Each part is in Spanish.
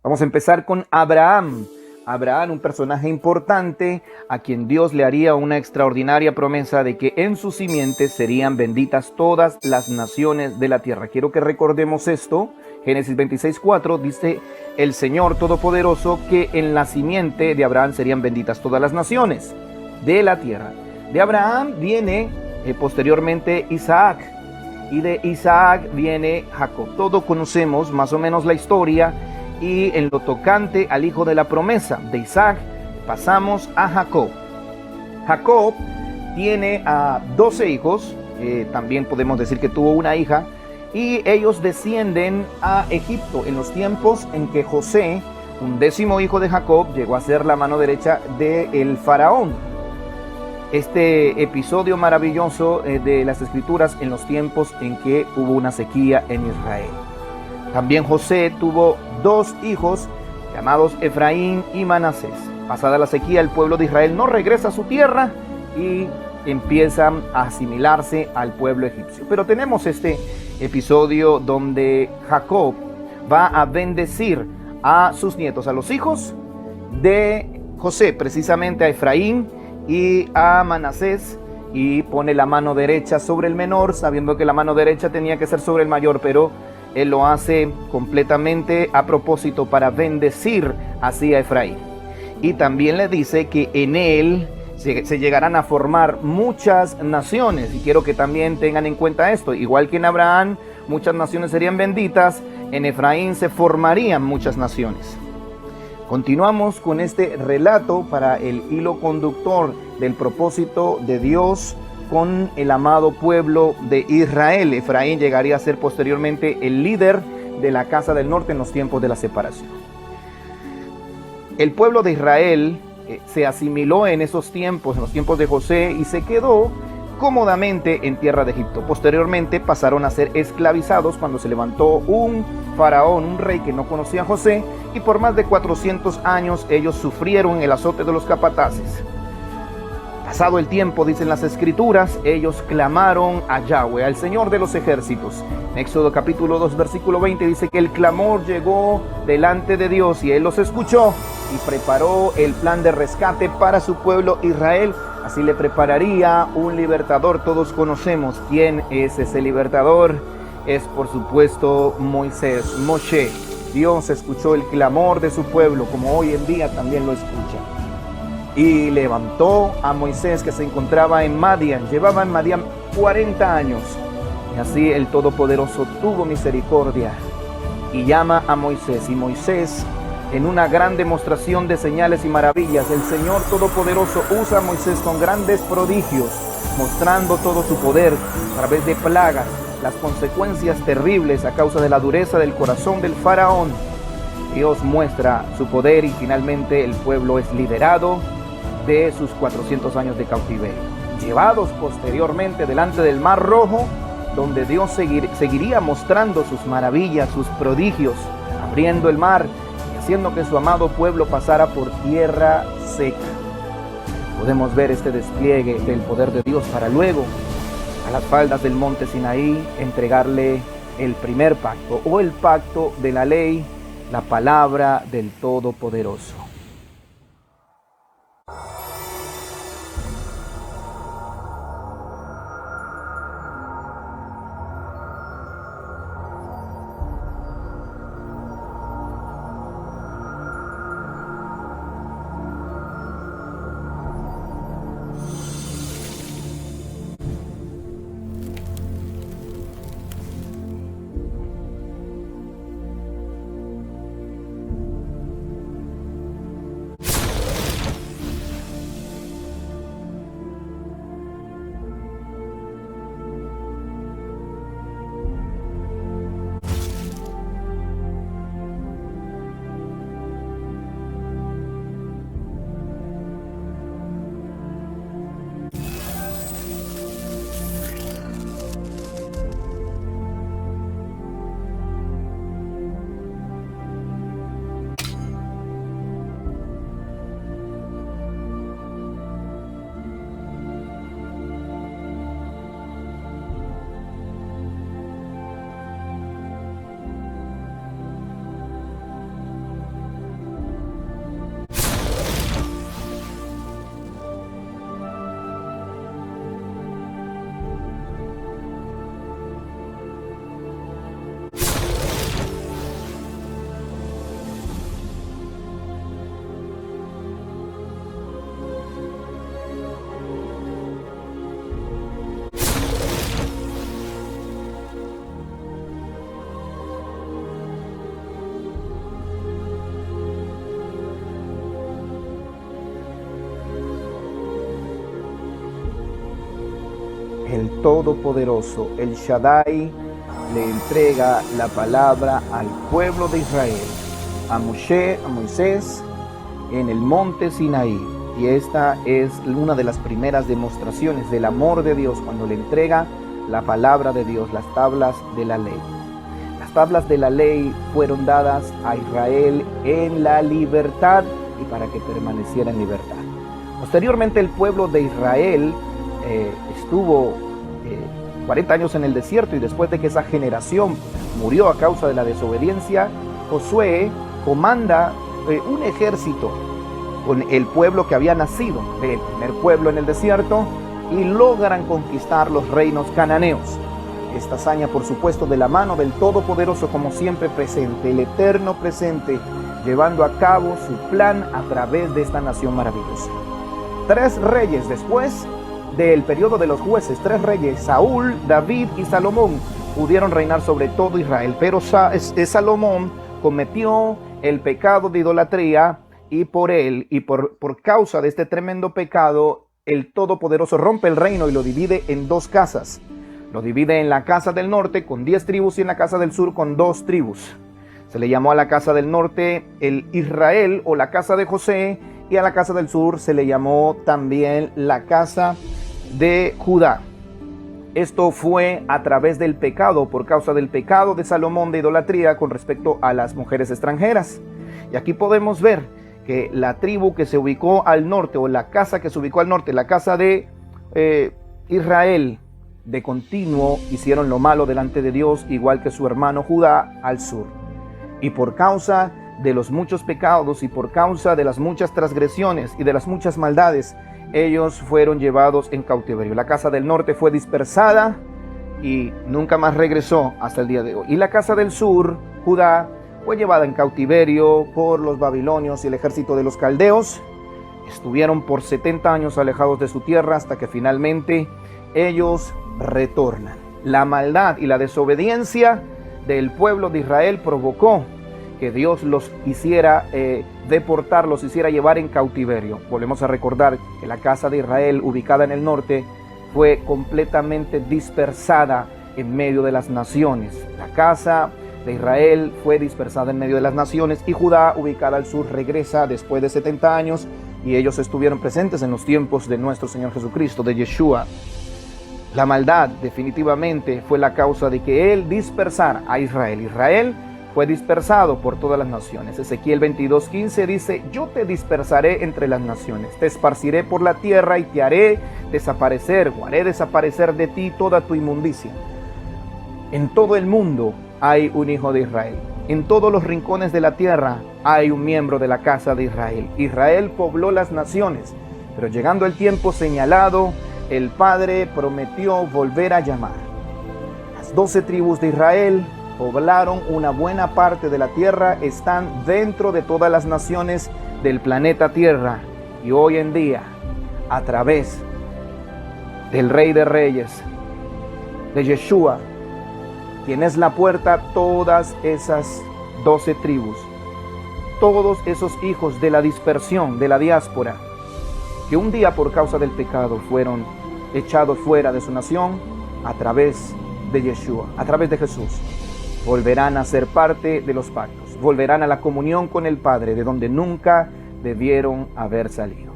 Vamos a empezar con Abraham. Abraham, un personaje importante a quien Dios le haría una extraordinaria promesa de que en su simiente serían benditas todas las naciones de la tierra. Quiero que recordemos esto. Génesis 26:4 dice el Señor Todopoderoso que en la simiente de Abraham serían benditas todas las naciones de la tierra. De Abraham viene posteriormente Isaac, y de Isaac viene Jacob. Todos conocemos más o menos la historia. Y en lo tocante al hijo de la promesa de Isaac, pasamos a Jacob. Jacob tiene a 12 hijos, también podemos decir que tuvo una hija, y ellos descienden a Egipto en los tiempos en que José, un 10º hijo de Jacob, llegó a ser la mano derecha del faraón. Este episodio maravilloso de las escrituras en los tiempos en que hubo una sequía en Israel. También José tuvo 2 hijos llamados Efraín y Manasés. Pasada la sequía, el pueblo de Israel no regresa a su tierra y empiezan a asimilarse al pueblo egipcio. Pero tenemos este episodio donde Jacob va a bendecir a sus nietos, a los hijos de José, precisamente a Efraín y a Manasés, y pone la mano derecha sobre el menor, sabiendo que la mano derecha tenía que ser sobre el mayor, pero él lo hace completamente a propósito para bendecir así a Efraín. Y también le dice que en él se llegarán a formar muchas naciones. Y quiero que también tengan en cuenta esto. Igual que en Abraham muchas naciones serían benditas, en Efraín se formarían muchas naciones. Continuamos con este relato para el hilo conductor del propósito de Dios con el amado pueblo de Israel. Efraín llegaría a ser posteriormente el líder de la casa del norte en los tiempos de la separación. El pueblo de Israel se asimiló en esos tiempos, en los tiempos de José, y se quedó cómodamente en tierra de Egipto. Posteriormente pasaron a ser esclavizados cuando se levantó un faraón, un rey que no conocía a José, y por más de 400 años ellos sufrieron el azote de los capataces. Pasado el tiempo, dicen las escrituras, ellos clamaron a Yahweh, al Señor de los ejércitos. En Éxodo capítulo 2, versículo 20 dice que el clamor llegó delante de Dios y Él los escuchó y preparó el plan de rescate para su pueblo Israel. Así le prepararía un libertador. Todos conocemos quién es ese libertador. Es por supuesto Moisés, Moshe. Dios escuchó el clamor de su pueblo, como hoy en día también lo escucha. Y levantó a Moisés, que se encontraba en Madián. Llevaba en Madián 40 años. Y así el Todopoderoso tuvo misericordia y llama a Moisés. Y Moisés, en una gran demostración de señales y maravillas, el Señor Todopoderoso usa a Moisés con grandes prodigios, mostrando todo su poder a través de plagas, las consecuencias terribles a causa de la dureza del corazón del faraón. Dios muestra su poder y finalmente el pueblo es liberado de sus 400 años de cautiverio, llevados posteriormente delante del Mar Rojo, donde Dios seguiría mostrando sus maravillas, sus prodigios, abriendo el mar y haciendo que su amado pueblo pasara por tierra seca. Podemos ver este despliegue del poder de Dios para luego, a las faldas del monte Sinaí, entregarle el primer pacto o el pacto de la ley, la palabra del Todopoderoso. el Todopoderoso, el Shaddai, le entrega la palabra al pueblo de Israel, a Moisés, en el monte Sinaí. Y esta es una de las primeras demostraciones del amor de Dios cuando le entrega la palabra de Dios, las tablas de la ley. Las tablas de la ley fueron dadas a Israel en la libertad y para que permaneciera en libertad. Posteriormente el pueblo de Israel estuvo 40 años en el desierto, y después de que esa generación murió a causa de la desobediencia, Josué comanda un ejército con el pueblo que había nacido, el primer pueblo en el desierto, y logran conquistar los reinos cananeos. Esta hazaña, por supuesto, de la mano del Todopoderoso, como siempre presente, el eterno presente, llevando a cabo su plan a través de esta nación maravillosa. 3 reyes después del periodo de los jueces, 3 reyes, Saúl, David y Salomón, pudieron reinar sobre todo Israel, pero Salomón cometió el pecado de idolatría, y por él y por causa de este tremendo pecado, el Todopoderoso rompe el reino y lo divide en 2 casas. Lo divide en la casa del norte con 10 tribus y en la casa del sur con 2 tribus. Se le llamó a la casa del norte el Israel, o la casa de José, y a la casa del sur se le llamó también la casa de Judá. Esto fue a través del pecado, por causa del pecado de Salomón de idolatría con respecto a las mujeres extranjeras. Y aquí podemos ver que la tribu que se ubicó al norte, o la casa que se ubicó al norte, la casa de Israel, de continuo hicieron lo malo delante de Dios, igual que su hermano Judá al sur. Y por causa de los muchos pecados y por causa de las muchas transgresiones y de las muchas maldades, ellos fueron llevados en cautiverio. La casa del norte fue dispersada y nunca más regresó hasta el día de hoy. Y la casa del sur, Judá, fue llevada en cautiverio por los babilonios y el ejército de los caldeos. Estuvieron por 70 años alejados de su tierra hasta que finalmente ellos retornan. La maldad y la desobediencia del pueblo de Israel provocó que Dios los hiciera deportar, los hiciera llevar en cautiverio. Volvemos a recordar que la casa de Israel, ubicada en el norte, fue completamente dispersada en medio de las naciones. La casa de Israel fue dispersada en medio de las naciones, y Judá, ubicada al sur, regresa después de 70 años, y ellos estuvieron presentes en los tiempos de nuestro Señor Jesucristo, de Yeshua. La maldad definitivamente fue la causa de que Él dispersara a Israel. Israel fue dispersado por todas las naciones. Ezequiel 22:15 dice: yo te dispersaré entre las naciones, te esparciré por la tierra y te haré desaparecer, o haré desaparecer de ti toda tu inmundicia. En todo el mundo hay un hijo de Israel. En todos los rincones de la tierra hay un miembro de la casa de Israel. Israel pobló las naciones, pero llegando el tiempo señalado, el Padre prometió volver a llamar. Las 12 tribus de Israel poblaron una buena parte de la tierra, están dentro de todas las naciones del planeta Tierra, y hoy en día, a través del Rey de Reyes, de Yeshua, quien es la puerta, todas esas 12 tribus, todos esos hijos de la dispersión, de la diáspora, que un día por causa del pecado fueron echados fuera de su nación, a través de Yeshua, a través de Jesús, volverán a ser parte de los pactos, volverán a la comunión con el Padre, de donde nunca debieron haber salido.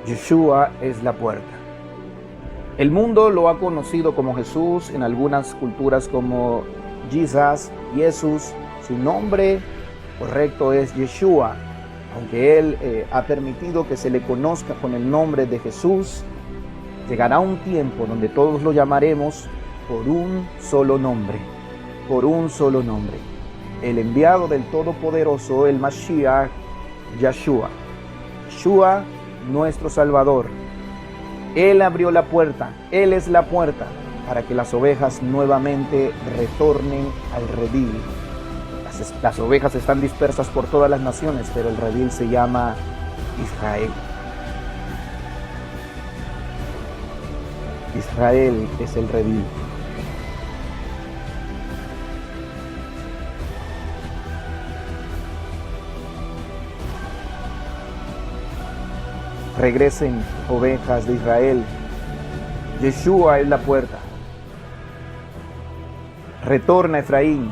Yeshua es la puerta. El mundo lo ha conocido como Jesús, en algunas culturas como Jesus, Jesús. Su nombre correcto es Yeshua, aunque Él ha permitido que se le conozca con el nombre de Jesús. Llegará un tiempo donde todos lo llamaremos por un solo nombre, por un solo nombre. El enviado del Todopoderoso, el Mashiach, Yeshua. Yeshua, nuestro Salvador. Él abrió la puerta, Él es la puerta para que las ovejas nuevamente retornen al redil. Las ovejas están dispersas por todas las naciones, pero el redil se llama Israel. Israel es el redil. Regresen, ovejas de Israel. Yeshua es la puerta. Retorna, Efraín.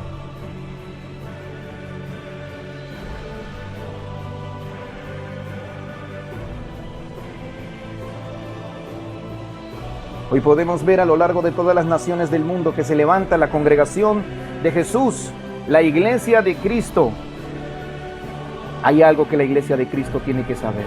Hoy podemos ver a lo largo de todas las naciones del mundo que se levanta la congregación de Jesús, la iglesia de Cristo. Hay algo que la iglesia de Cristo tiene que saber.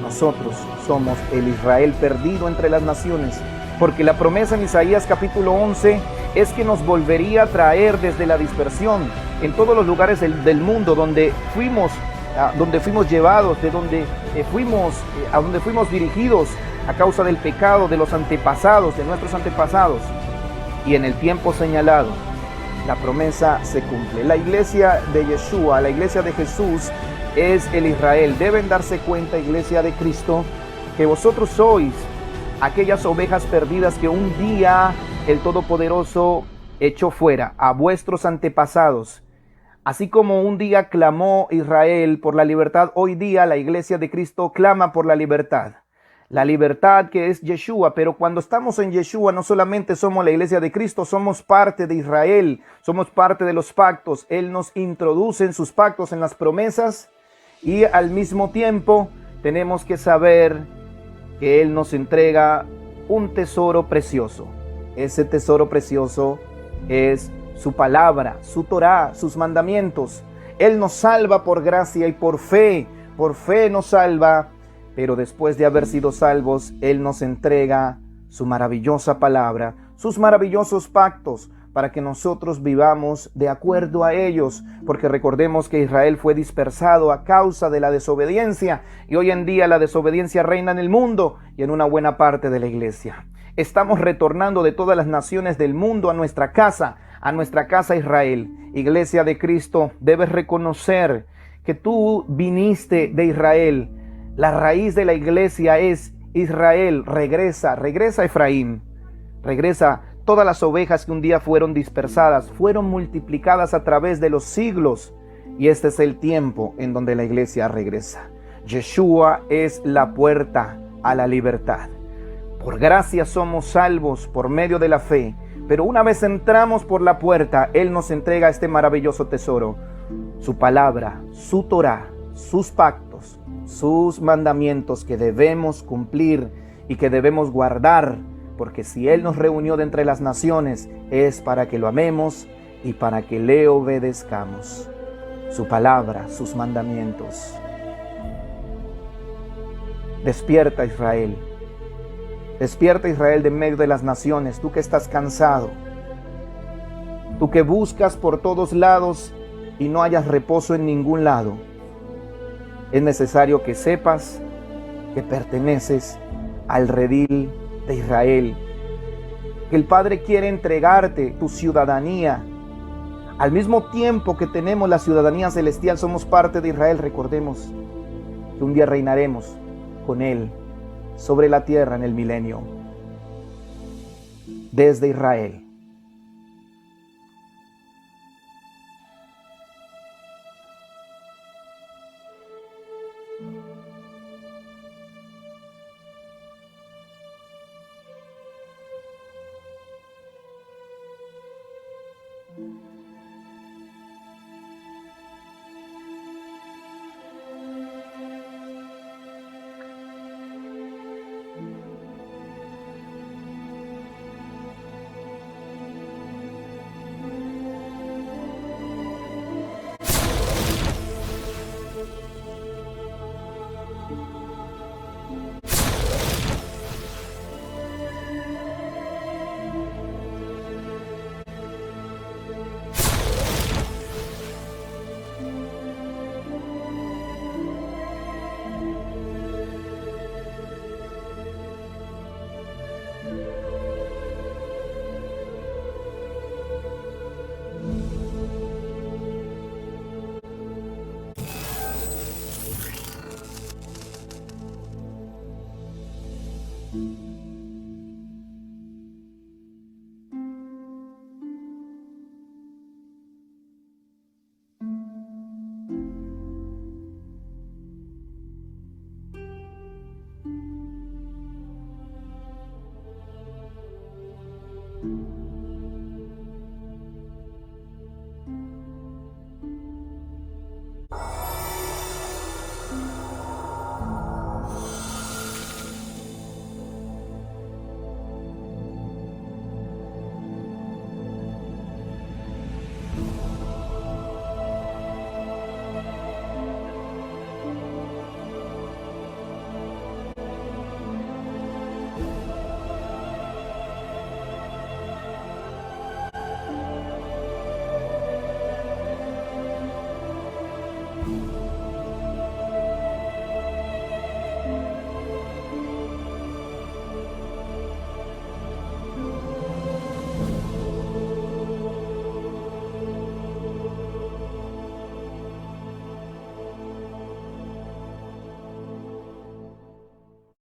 Nosotros somos el Israel perdido entre las naciones, porque la promesa en Isaías capítulo 11 es que nos volvería a traer desde la dispersión en todos los lugares del mundo donde fuimos llevados, a donde fuimos dirigidos a causa del pecado de los antepasados, de nuestros antepasados. Y en el tiempo señalado, la promesa se cumple. La iglesia de Yeshua, la iglesia de Jesús, es el Israel. Deben darse cuenta, iglesia de Cristo, que vosotros sois aquellas ovejas perdidas que un día el Todopoderoso echó fuera a vuestros antepasados. Así como un día clamó Israel por la libertad, hoy día la iglesia de Cristo clama por la libertad. La libertad que es Yeshua, pero cuando estamos en Yeshua no solamente somos la iglesia de Cristo, somos parte de Israel, somos parte de los pactos. Él nos introduce en sus pactos, en las promesas, y al mismo tiempo tenemos que saber que Él nos entrega un tesoro precioso. Ese tesoro precioso es su palabra, su Torá, sus mandamientos. Él nos salva por gracia y por fe nos salva. Pero después de haber sido salvos, Él nos entrega su maravillosa palabra, sus maravillosos pactos, para que nosotros vivamos de acuerdo a ellos. Porque recordemos que Israel fue dispersado a causa de la desobediencia, y hoy en día la desobediencia reina en el mundo y en una buena parte de la iglesia. Estamos retornando de todas las naciones del mundo a nuestra casa Israel. Iglesia de Cristo, debes reconocer que tú viniste de Israel. La raíz de la iglesia es Israel. Regresa Efraín. Regresa. Todas las ovejas que un día fueron dispersadas, fueron multiplicadas a través de los siglos. Y este es el tiempo en donde la iglesia regresa. Yeshua es la puerta a la libertad. Por gracia somos salvos por medio de la fe. Pero una vez entramos por la puerta, Él nos entrega este maravilloso tesoro. Su palabra, su Torá, sus pactos, sus mandamientos que debemos cumplir y que debemos guardar, porque si Él nos reunió de entre las naciones es para que lo amemos y para que le obedezcamos. Su palabra, sus mandamientos. Despierta, Israel. Despierta, Israel, de medio de las naciones, tú que estás cansado, tú que buscas por todos lados y no hayas reposo en ningún lado. Es necesario que sepas que perteneces al redil de Israel, que el Padre quiere entregarte tu ciudadanía. Al mismo tiempo que tenemos la ciudadanía celestial, somos parte de Israel. Recordemos que un día reinaremos con Él sobre la tierra en el milenio, desde Israel.